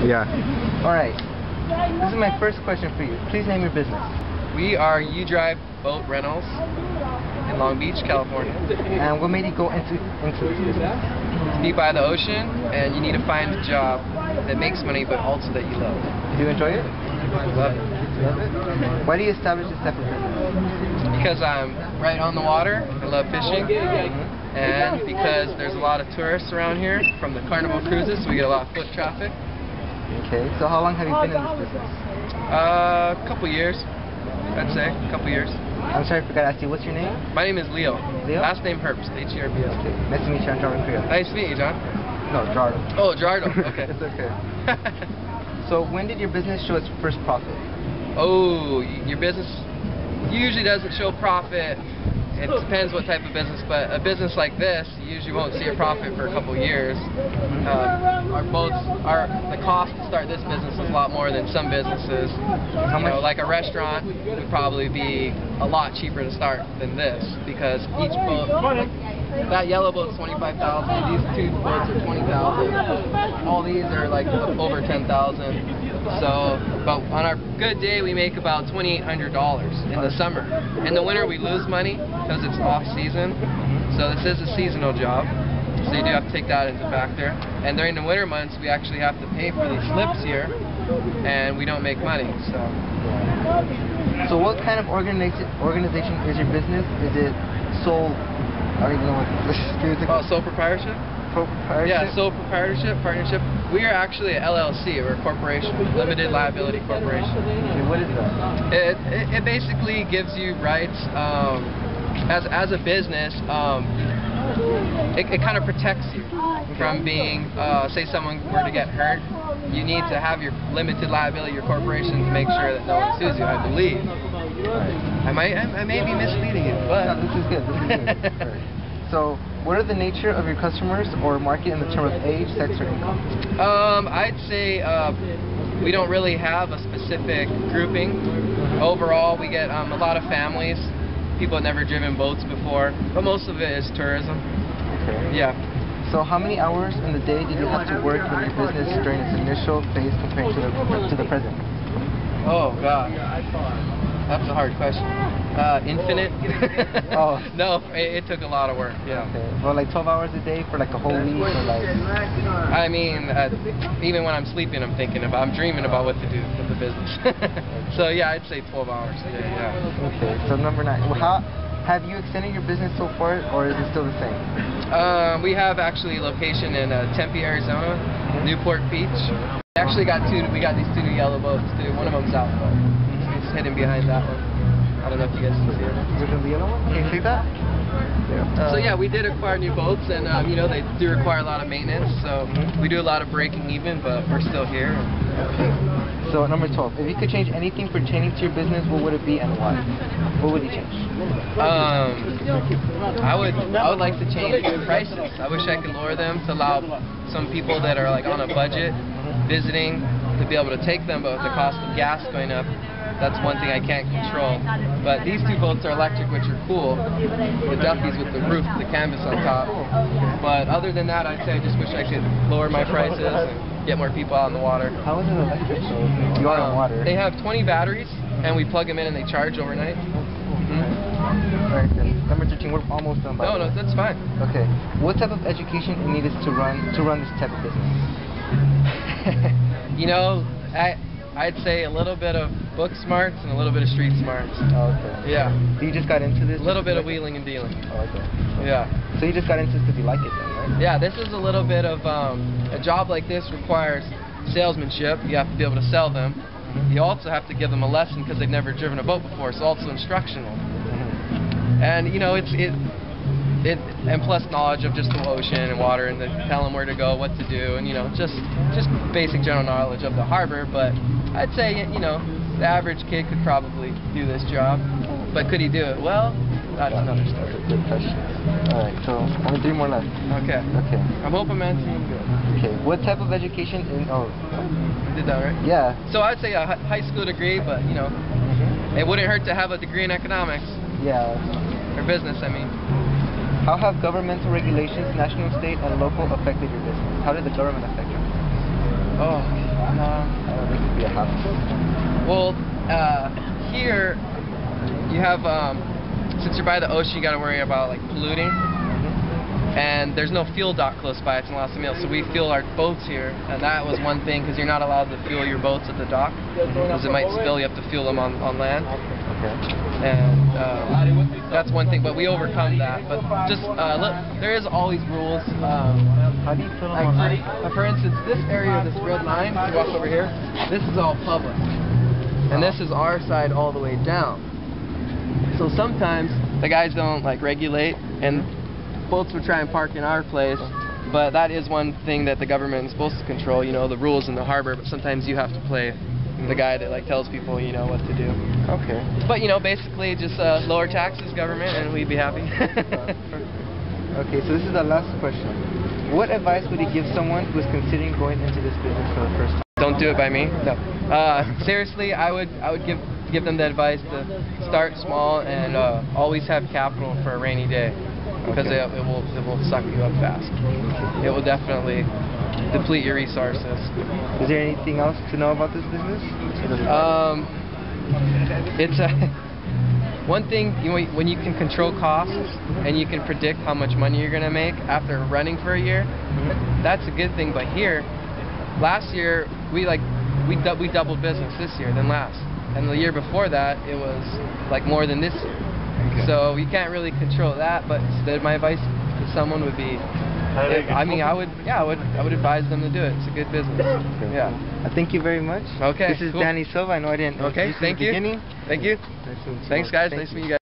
Yeah. All right. This is my first question for you. Please name your business. We are U-Drive Boat Rentals in Long Beach, California. And what made you go into this business? To be by the ocean, and you need to find a job that makes money, but also that you love. Do you enjoy it? I love it. Love it? Why do you establish this type of business? Because I'm right on the water. I love fishing. And because there's a lot of tourists around here from the Carnival cruises, so we get a lot of foot traffic. Okay, so how long have you been in this business? A couple years, I'd say. A couple years. I'm sorry, I forgot to ask you, what's your name? My name is Leo. Leo? Last name Herbst, H-E-R-B-S. Okay, nice to meet you. I'm John Korea. Nice to meet you, John. No, Jardo. Oh, Jardo. Okay. It's okay. So when did your business show its first profit? Oh, your business usually doesn't show profit. It depends what type of business, but a business like this, you usually won't see a profit for a couple years. The cost to start this business is a lot more than some businesses. How much? Like a restaurant would probably be a lot cheaper to start than this, because each boat, that yellow boat's $25,000, these two boats are $20,000, all these are like over $10,000. So, but on our good day, we make about $2,800 in the summer. In the winter, we lose money because it's off season. So this is a seasonal job. So you do have to take that into factor. And during the winter months, we actually have to pay for these slips here, and we don't make money. So what kind of organization is your business? Is it sole? I don't even know what this is. Sole proprietorship? Yeah, sole proprietorship, partnership. We are actually a LLC, or a corporation, limited liability corporation. Okay, what is that? It basically gives you rights as a business. It kind of protects you from being, say someone were to get hurt, you need to have your limited liability, your corporation, to make sure that no one sues you, I believe. I may be misleading you, but... No, this is good. Right. So, what are the nature of your customers or market in the term of age, sex, or income? I'd say we don't really have a specific grouping. Overall, we get a lot of families. People have never driven boats before, but most of it is tourism. Okay. Yeah. So how many hours in the day did you have to work in your business during its initial phase compared to the present? Oh, God. That's a hard question. Infinite? Oh. No, it took a lot of work, yeah. Okay. Well, like 12 hours a day for like a whole week, or like... I mean, even when I'm sleeping, I'm dreaming about what to do with the business. So yeah, I'd say 12 hours a day, yeah. Okay, so number 9. Well, have you extended your business so far, or is it still the same? We have actually a location in Tempe, Arizona, Newport Beach. We actually got these two new yellow boats too. One of them's out, but it's hidden behind that one. I don't know if you guys can see it. Which one's the yellow one? Can you see that? Yeah. So yeah, we did acquire new boats, and you know, they do require a lot of maintenance. So we do a lot of breaking even, but we're still here. So number 12, if you could change anything pertaining to your business, what would it be and why? What would you change? I would like to change the prices. I wish I could lower them to allow some people that are like on a budget visiting to be able to take them, but with the cost of gas going up, that's one thing I can't control. But these two boats are electric, which are cool. The Duffy's with the roof, the canvas on top. But other than that, I'd say I just wish I could lower my prices and get more people out on the water. How is it electric though? You are on water. They have 20 batteries, and we plug them in and they charge overnight. Alright, then. Number 13, we're almost done by No, that's fine. Okay. What type of education is needed to run this type of business? You know, I'd say a little bit of book smarts and a little bit of street smarts. Oh, okay. Yeah. So you just got into this? A little bit of wheeling and dealing. Oh, okay. Yeah. So you just got into this because you like it then, right? Yeah, this is a little bit of, a job like this requires salesmanship. You have to be able to sell them. You also have to give them a lesson because they've never driven a boat before, so also instructional. And, you know, and plus knowledge of just the ocean and water, and tell them where to go, what to do, and, you know, just basic general knowledge of the harbor. But I'd say, you know, the average kid could probably do this job. But could he do it well? That's another story. That's a good question. Alright, so only 3 more left. Okay. Okay. I'm hoping I'm answering good. Okay. What type of education in... Oh. You did that right? Yeah. So I'd say a high school degree, but, you know, it wouldn't hurt to have a degree in economics. Yeah. Or business, I mean. How have governmental regulations, national, state, and local affected your business? How did the government affect your business? Oh, They could be a hassle. Well, here you have, since you're by the ocean, you got to worry about like polluting. And there's no fuel dock close by. It's in Los Angeles, so we fuel our boats here, and that was one thing because you're not allowed to fuel your boats at the dock because it might spill. You have to fuel them on land. Okay. And that's one thing, but we overcome that. But just look, there is all these rules. How do you fill them on land? For instance, this area, this red line, if you walk over here, this is all public, and this is our side all the way down. So sometimes the guys don't like regulate, and boats would try and park in our place, but that is one thing that the government is supposed to control, you know, the rules in the harbor, but sometimes you have to play the guy that like tells people, you know, what to do. Okay. But, you know, basically just lower taxes, government, and we'd be happy. Okay, so this is the last question. What advice would you give someone who is considering going into this business for the first time? Don't do it by me. No. Seriously, I would give them the advice to start small and always have capital for a rainy day. Because it will suck you up fast. It will definitely deplete your resources. Is there anything else to know about this business? It's one thing, you know, when you can control costs and you can predict how much money you're going to make after running for a year, that's a good thing. But here, last year we doubled business this year than last, and the year before that it was like more than this year. Okay. So you can't really control that, but instead my advice to someone would be, I would advise them to do it. It's a good business. Okay. Yeah. Thank you very much. Okay. This is cool. Danny Silva. I know I didn't. Okay. Thank you. Thank you. Nice Thanks, guys. Nice to meet you guys.